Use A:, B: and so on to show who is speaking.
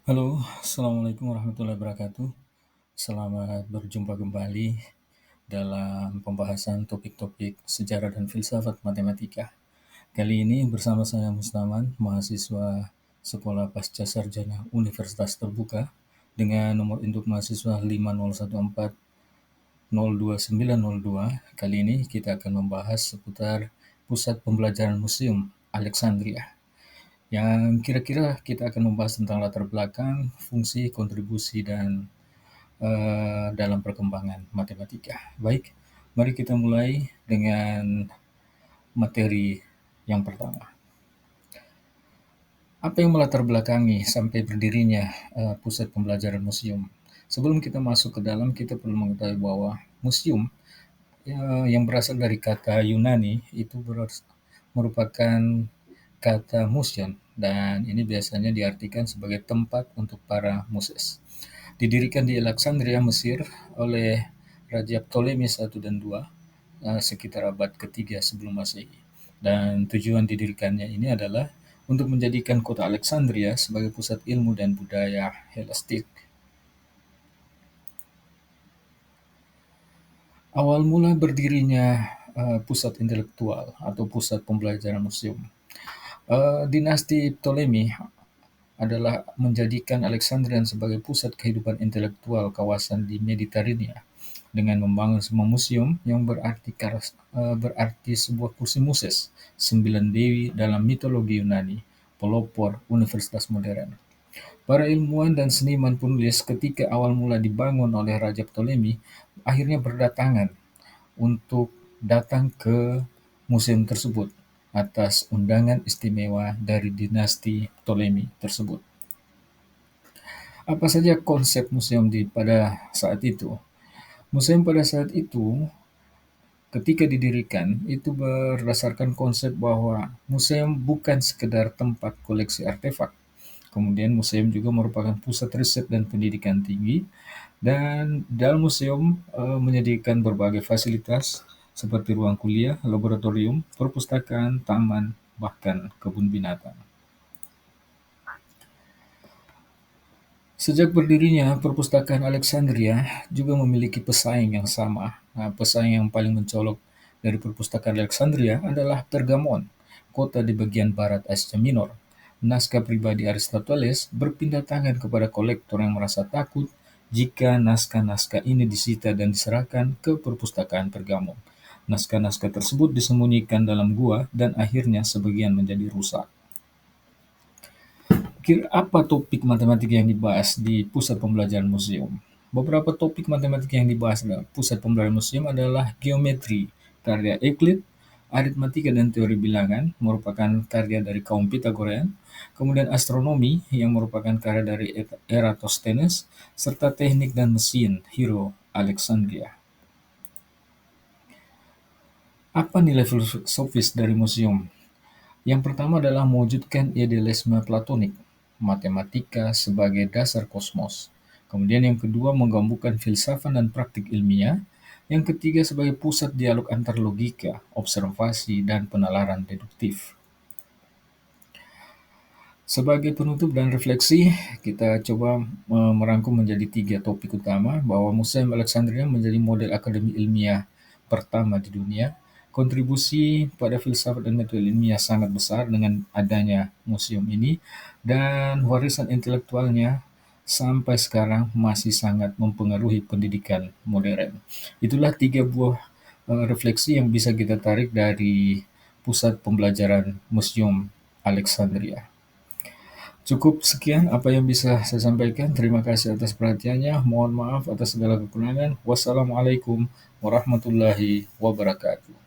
A: Halo, Assalamualaikum warahmatullahi wabarakatuh. Selamat berjumpa kembali dalam pembahasan topik-topik sejarah dan filsafat matematika. Kali ini bersama saya Mustaman, mahasiswa Sekolah Pasca Sarjana Universitas Terbuka dengan nomor induk mahasiswa 501402902. Kali ini kita akan membahas seputar Pusat Pembelajaran Museum Alexandria, yang kira-kira kita akan membahas tentang latar belakang, fungsi, kontribusi, dan dalam perkembangan matematika. Baik, mari kita mulai dengan materi yang pertama. Apa yang melatar belakangi sampai berdirinya Pusat Pembelajaran Museum? Sebelum kita masuk ke dalam, kita perlu mengetahui bahwa museum yang berasal dari kata Yunani itu merupakan kata museum, dan ini biasanya diartikan sebagai tempat untuk para muses. Didirikan di Alexandria, Mesir oleh Raja Ptolemy I dan II sekitar abad ketiga sebelum Masehi. Dan tujuan didirikannya ini adalah untuk menjadikan kota Alexandria sebagai pusat ilmu dan budaya Helistik. Awal mula berdirinya pusat intelektual atau pusat pembelajaran museum. Dinasti Ptolemy adalah menjadikan Alexandria sebagai pusat kehidupan intelektual kawasan di Mediterania dengan membangun sebuah museum yang berarti sebuah kursi Muses, 9 dewi dalam mitologi Yunani, pelopor universitas modern. Para ilmuwan dan seniman penulis ketika awal mula dibangun oleh Raja Ptolemy akhirnya berdatangan untuk datang ke museum tersebut atas undangan istimewa dari dinasti Ptolemy tersebut. Apa saja konsep museum pada saat itu? Museum pada saat itu ketika didirikan itu berdasarkan konsep bahwa museum bukan sekedar tempat koleksi artefak. Kemudian museum juga merupakan pusat riset dan pendidikan tinggi, dan dalam museum menyediakan berbagai fasilitas seperti ruang kuliah, laboratorium, perpustakaan, taman, bahkan kebun binatang. Sejak berdirinya, perpustakaan Alexandria juga memiliki pesaing yang sama. Pesaing yang paling mencolok dari perpustakaan Alexandria adalah Pergamon, kota di bagian barat Asia Minor. Naskah pribadi Aristoteles berpindah tangan kepada kolektor yang merasa takut jika naskah-naskah ini disita dan diserahkan ke perpustakaan Pergamon. Naskah-naskah tersebut disembunyikan dalam gua dan akhirnya sebagian menjadi rusak. Apa topik matematika yang dibahas di pusat pembelajaran museum? Beberapa topik matematika yang dibahas dalam pusat pembelajaran museum adalah geometri, karya Euclid, aritmatika dan teori bilangan, merupakan karya dari kaum Pythagorean, kemudian astronomi, yang merupakan karya dari Eratosthenes, serta teknik dan mesin, Hero Alexandria. Apa nilai filosofis dari museum? Yang pertama adalah mewujudkan idealisme platonik, matematika sebagai dasar kosmos. Kemudian yang kedua menggabungkan filsafat dan praktik ilmiah. Yang ketiga sebagai pusat dialog antar logika, observasi, dan penalaran deduktif. Sebagai penutup dan refleksi, kita coba merangkum menjadi 3 topik utama bahwa Museum Alexandria menjadi model akademi ilmiah pertama di dunia. Kontribusi pada filsafat dan metode ilmiah sangat besar dengan adanya museum ini, dan warisan intelektualnya sampai sekarang masih sangat mempengaruhi pendidikan modern. Itulah 3 buah refleksi yang bisa kita tarik dari Pusat Pembelajaran Museum Alexandria. Cukup sekian apa yang bisa saya sampaikan. Terima kasih atas perhatiannya. Mohon maaf atas segala kekurangan. Wassalamualaikum warahmatullahi wabarakatuh.